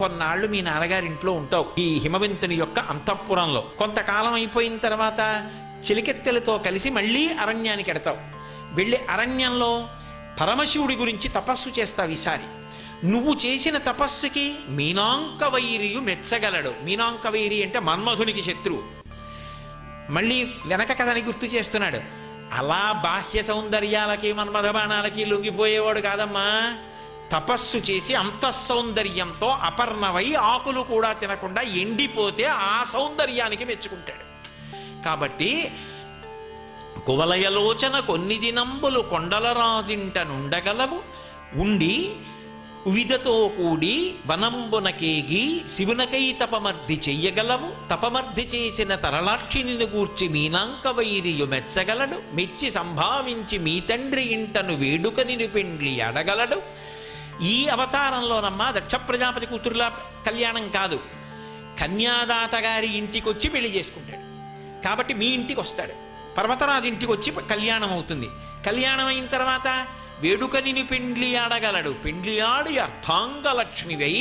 కొన్నాళ్ళు మీ నాన్నగారి ఇంట్లో ఉంటావు ఈ హిమవంతుని యొక్క అంతఃపురంలో. కొంతకాలం అయిపోయిన తర్వాత చిలికెత్తెలతో కలిసి మళ్ళీ అరణ్యానికి ఎడతావు. వెళ్ళి అరణ్యంలో పరమశివుడి గురించి తపస్సు చేస్తావు. ఈసారి నువ్వు చేసిన తపస్సుకి మీనాంకవైరియు మెచ్చగలడు. మీనాంకవైరి అంటే మన్మధునికి శత్రువు. మళ్ళీ వెనక కథని గుర్తు చేస్తున్నాడు. అలా బాహ్య సౌందర్యాలకి మన్మధబాణాలకి లొంగిపోయేవాడు కాదమ్మా. తపస్సు చేసి అంతఃసౌందర్యంతో అపర్ణవై ఆకులు కూడా తినకుండా ఎండిపోతే ఆ సౌందర్యానికి మెచ్చుకుంటాడు. కాబట్టి కువలయలోచన కొన్ని దినంబులు కొండల రాజింట నుండగలవు ఉండి ఉవిదతో కూడి వనంబునకేగి శివునకై తపమర్ధి చెయ్యగలవు. తపమర్ధి చేసిన తరళాక్షిని గూర్చి మీనాంకవైరియు మెచ్చగలడు. మెచ్చి సంభావించి మీ తండ్రి ఇంటను వేడుక నిను పెండ్లి అడగలడు. ఈ అవతారంలోనమ్మా దక్ష ప్రజాపతి కూతురులా కళ్యాణం కాదు, కన్యాదాత గారి ఇంటికి వచ్చి పెళ్లి చేసుకుంటాడు. కాబట్టి మీ ఇంటికి వస్తాడు. పర్వతరాజు ఇంటికి వచ్చి కళ్యాణం అవుతుంది. కళ్యాణం అయిన తర్వాత వేడుక నిన్ను పెండ్లి ఆడగలడు. పెండ్లి ఆడి అర్థాంగలక్ష్మివై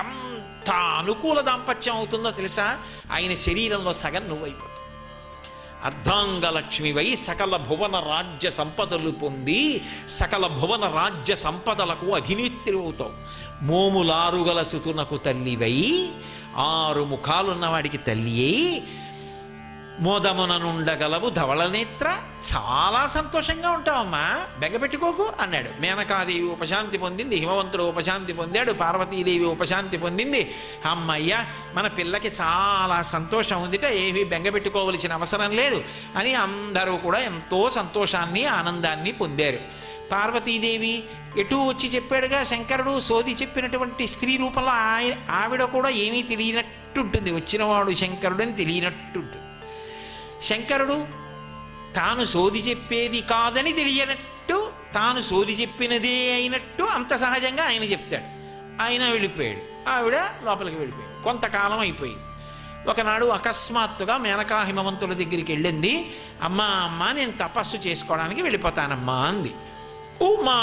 ఎంత అనుకూల దాంపత్యం అవుతుందో తెలుసా? ఆయన శరీరంలో సగం నువ్వైపోతావు. అర్ధాంగలక్ష్మివై సకల భువన రాజ్య సంపదలు పొంది సకల భువన రాజ్య సంపదలకు అధినేత్రి అవుతావు. మోములారుగల సుతునకు తల్లివై 6 ముఖాలున్నవాడికి తల్లి అయి మోదముననుండగలవు ధవళనేత్ర. చాలా సంతోషంగా ఉంటావమ్మా, బెగపెట్టుకోకు అన్నాడు. మేనకాదేవి ఉపశాంతి పొందింది, హిమవంతుడు ఉపశాంతి పొందాడు, పార్వతీదేవి ఉపశాంతి పొందింది. అమ్మయ్య మన పిల్లకి చాలా సంతోషం ఉందిట, ఏమీ బెంగపెట్టుకోవలసిన అవసరం లేదు అని అందరూ కూడా ఎంతో సంతోషాన్ని ఆనందాన్ని పొందారు. పార్వతీదేవి ఎటు వచ్చి చెప్పాడుగా శంకరుడు, సోది చెప్పినటువంటి స్త్రీ రూపంలో ఆవిడ కూడా ఏమీ తెలియనట్టుంటుంది. వచ్చినవాడు శంకరుడని తెలియనట్టుంటుంది. శంకరుడు తాను సోది చెప్పేది కాదని తెలియనట్టు, తాను సోది చెప్పినదే అయినట్టు అంత సహజంగా ఆయన చెప్తాడు. ఆయన వెళ్ళిపోయాడు, ఆవిడ లోపలికి వెళ్ళిపోయాడు. కొంతకాలం అయిపోయింది. ఒకనాడు అకస్మాత్తుగా మేనకా హిమవంతుల దగ్గరికి వెళ్ళింది. అమ్మా అమ్మ నేను తపస్సు చేసుకోవడానికి వెళ్ళిపోతానమ్మా అంది. ఉమా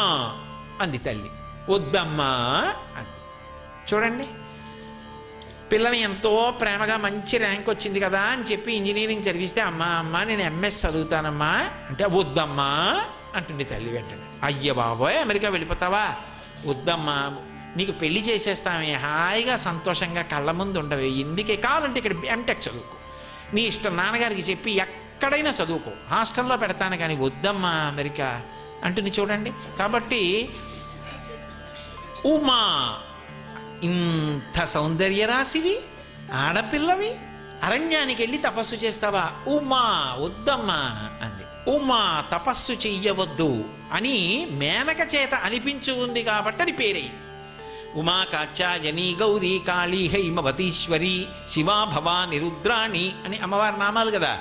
అంది తల్లి. వద్దమ్మా అంది. చూడండి, పిల్లని ఎంతో ప్రేమగా మంచి ర్యాంక్ వచ్చింది కదా అని చెప్పి ఇంజనీరింగ్ చదివిస్తే అమ్మ నేను ఎంఎస్ చదువుతానమ్మా అంటే వద్దమ్మా అంటుంది తల్లి వెంటనే. అయ్య బాబోయ్ అమెరికా వెళ్ళిపోతావా? వద్దమ్మా, నీకు పెళ్లి చేసేస్తామే, హాయిగా సంతోషంగా కళ్ళ ముందు ఉండవే, ఎందుకే కావాలంటే ఇక్కడ ఎంటెక్ చదువుకో, నీ ఇష్టం, నాన్నగారికి చెప్పి ఎక్కడైనా చదువుకో, హాస్టల్లో పెడతాను కానీ వద్దమ్మా అమెరికా అంటుంది. చూడండి, కాబట్టి ఉమా ఇంత సౌందర్య రాశివి, ఆడపిల్లవి, అరణ్యానికి వెళ్ళి తపస్సు చేస్తావా? ఉమా వద్దమ్మా అంది. ఉమా తపస్సు చెయ్యవద్దు అని మేనక చేత అనిపించు ఉంది కాబట్టి అది పేరయింది. ఉమా కాచాయని గౌరీ కాళీ హైమవతీశ్వరి శివా భవాని రుద్రాణి అని అమ్మవారి నామాలు కదా.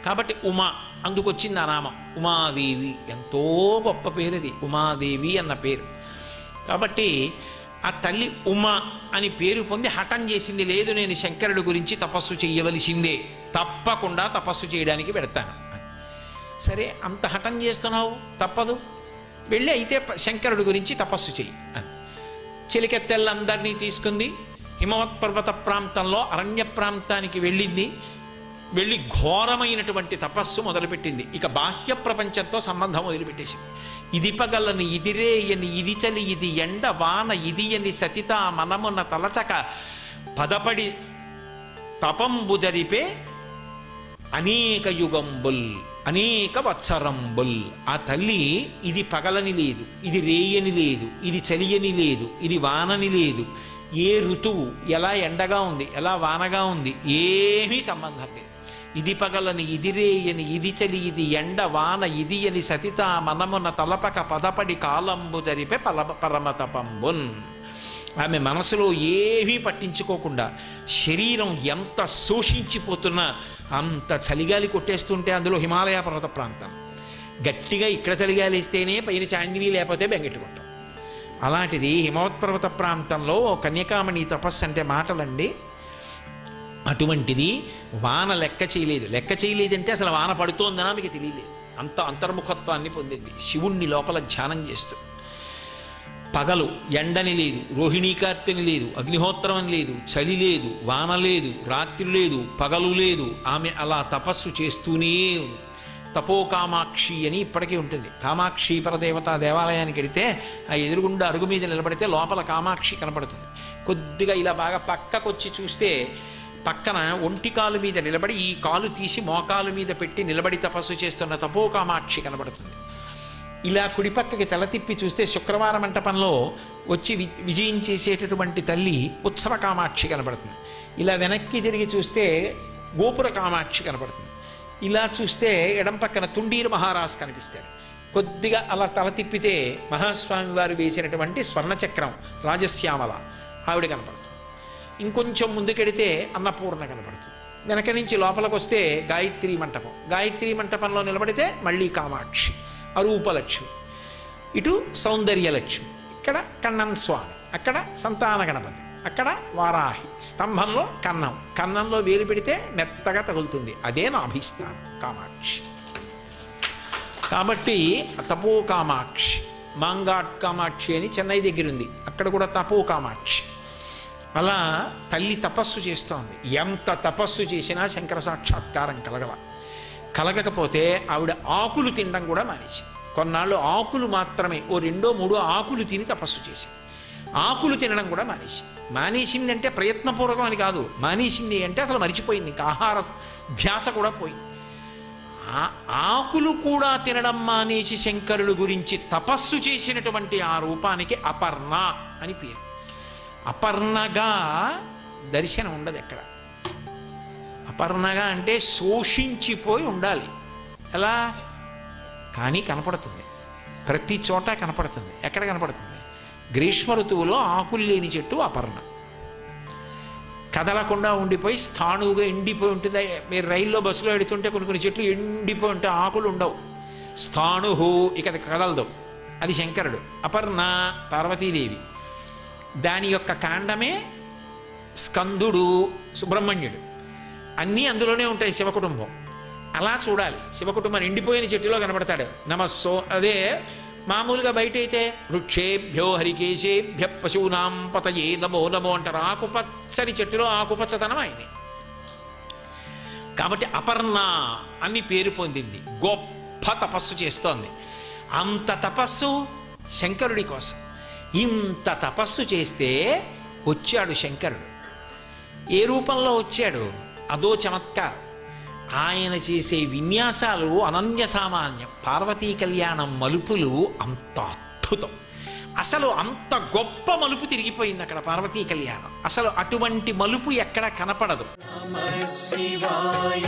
కాబట్టి ఉమా అందుకొచ్చింది ఆ నామం. ఉమాదేవి ఎంతో గొప్ప పేరు అది, ఉమాదేవి అన్న పేరు. కాబట్టి ఆ తల్లి ఉమా అని పేరు పొంది హఠం చేసింది. లేదు నేను శంకరుడి గురించి తపస్సు చెయ్యవలసిందే, తప్పకుండా తపస్సు చేయడానికి పెడతాను. సరే అంత హఠం చేస్తున్నావు, తప్పదు, వెళ్ళి అయితే శంకరుడి గురించి తపస్సు చెయ్యి అని చిలికెత్తెళ్ళందరినీ తీసుకుంది. హిమవత్ పర్వత ప్రాంతంలో అరణ్య ప్రాంతానికి వెళ్ళింది. వెళ్ళి ఘోరమైనటువంటి తపస్సు మొదలుపెట్టింది. ఇక బాహ్య ప్రపంచంతో సంబంధం మొదలుపెట్టేసింది. ఇది పగలని ఇదిరేయని ఇది చలి ఇది ఎండ వాన ఇది అని సతిత మనమున తలచక పదపడి తపంబు జరిపే అనేక యుగంబుల్ అనేక వత్సరంబుల్. ఆ తల్లి ఇది పగలని లేదు, ఇది రేయని లేదు, ఇది చలియని లేదు, ఇది వానని లేదు, ఏ ఋతువు ఎలా ఎండగా ఉంది ఎలా వానగా ఉంది ఏమీ సంబంధం లేదు. ఇది పగలని ఇది రేయని ఇది చలి ఇది ఎండ వాన ఇది అని సతిత మనమున తలపక పదపడి కాలంబు జరిపే పరమతపంబున్. ఆమె మనసులో ఏవీ పట్టించుకోకుండా శరీరం ఎంత శోషించిపోతున్నా అంత చలిగాలి కొట్టేస్తుంటే అందులో హిమాలయ పర్వత ప్రాంతం గట్టిగా ఇక్కడ చలిగాలి ఇస్తేనే పైన చాందిని లేకపోతే బెంగెట్టుకుంటాం. అలాంటిది హిమవత్ పర్వత ప్రాంతంలో కన్యకామణి తపస్సు అంటే మాటలండి. అటువంటిది వాన లెక్క చేయలేదంటే అసలు వాన పడుతోందనా మీకు తెలియలేదు. అంత అంతర్ముఖత్వాన్ని పొందింది శివుణ్ణి లోపల ధ్యానం చేస్తూ. పగలు ఎండని లేదు, రోహిణీ కార్తెని లేదు, అగ్నిహోత్రం అని లేదు, చలి లేదు, వాన లేదు, రాత్రి లేదు, పగలు లేదు. ఆమె అలా తపస్సు చేస్తూనే ఉంది. తపోకామాక్షి అని ఇప్పటికీ ఉంటుంది. కామాక్షి పరదేవత దేవాలయానికి వెళితే ఆ ఎదురుగుండా అరుగు మీద నిలబడితే లోపల కామాక్షి కనపడుతుంది. కొద్దిగా ఇలా బాగా పక్కకొచ్చి చూస్తే పక్కన ఒంటి కాలు మీద నిలబడి ఈ కాలు తీసి మోకాలు మీద పెట్టి నిలబడి తపస్సు చేస్తున్న తపోకామాక్షి కనబడుతుంది. ఇలా కుడిపక్కకి తల తిప్పి చూస్తే శుక్రవార మంటపంలో వచ్చి విజయం చేసేటటువంటి తల్లి ఉత్సవ కామాక్షి కనబడుతుంది. ఇలా వెనక్కి తిరిగి చూస్తే గోపుర కామాక్షి కనబడుతుంది. ఇలా చూస్తే ఎడం పక్కన తుండీరు మహారాజు కనిపిస్తాడు. కొద్దిగా అలా తల తిప్పితే మహాస్వామి వారు వేసినటువంటి స్వర్ణచక్రం రాజశ్యామల ఆవిడ కనపడుతుంది. ఇంకొంచెం ముందుకెడితే అన్నపూర్ణ కనపడుతుంది. వెనక నుంచి లోపలికి వస్తే గాయత్రీ మంటపం. గాయత్రీ మంటపంలో నిలబడితే మళ్ళీ కామాక్షి, అరూపలక్ష్మి, ఇటు సౌందర్యలక్ష్మి, ఇక్కడ కన్నన్ స్వామి, అక్కడ సంతాన గణపతి, అక్కడ వారాహి, స్తంభంలో కన్నం, కన్నంలో వేలు పెడితే మెత్తగా తగులుతుంది. అదే నాభీస్థానం కామాక్షి. కాబట్టి తపో కామాక్షి, మాంగాట్ కామాక్షి అని చెన్నై దగ్గర ఉంది, అక్కడ కూడా తపో కామాక్షి. అలా తల్లి తపస్సు చేస్తోంది. ఎంత తపస్సు చేసినా శంకర సాక్షాత్కారం కలగకపోతే ఆవిడ ఆకులు తినడం కూడా మానేసి కొన్నాళ్ళు ఆకులు మాత్రమే 2-3 ఆకులు తిని తపస్సు చేసి ఆకులు తినడం కూడా మానేసింది అంటే ప్రయత్నపూర్వకం అని కాదు, మానేసింది అంటే అసలు మరిచిపోయింది, ఇంకా ఆహార ధ్యాస కూడా పోయింది. ఆకులు కూడా తినడం మానేసి శంకరుడు గురించి తపస్సు చేసినటువంటి ఆ రూపానికి అపర్ణ అని పేరు. అపర్ణగా దర్శనం ఉండదు ఎక్కడ. అపర్ణగా అంటే శోషించిపోయి ఉండాలి. ఎలా కానీ కనపడుతుంది, ప్రతి చోట కనపడుతుంది. ఎక్కడ కనపడుతుంది? గ్రీష్మ ఋతువులో ఆకులు లేని చెట్టు అపర్ణ. కదలకుండా ఉండిపోయి స్థాణువుగా ఎండిపోయి ఉంటుంది. మీరు రైల్లో బస్సులో ఎడుతుంటే కొన్ని చెట్లు ఎండిపోయి ఉంటే ఆకులు ఉండవు. స్థాణుహు ఇక కదలదు, అది శంకరుడు. అపర్ణ పార్వతీదేవి. దాని యొక్క కాండమే స్కందుడు, సుబ్రహ్మణ్యుడు, అన్నీ అందులోనే ఉంటాయి. శివకుటుంబం అలా చూడాలి. శివకుటుంబం ఎండిపోయిన చెట్టులో కనబడతాడు. నమస్సో అదే మామూలుగా బయట అయితే వృక్షేభ్యో హరికేశేభ్య పశూనాం పతయే నమో నమో అంటారు. ఆకుపచ్చని చెట్టులో ఆకుపచ్చతనం ఆయనే. కాబట్టి అపర్ణ అని పేరు పొందింది. గొప్ప తపస్సు చేస్తోంది. అంత తపస్సు శంకరుడి కోసం. ఇంత తపస్సు చేస్తే వచ్చాడు శంకరుడు. ఏ రూపంలో వచ్చాడు? అదో చమత్కారం. ఆయన చేసే విన్యాసాలు అనన్య సామాన్యం. పార్వతీ కళ్యాణం మలుపులు అంత అద్భుతం. అసలు అంత గొప్ప మలుపు తిరిగిపోయింది అక్కడ పార్వతీ కళ్యాణం. అసలు అటువంటి మలుపు ఎక్కడ కనపడదు. నమః శివాయ.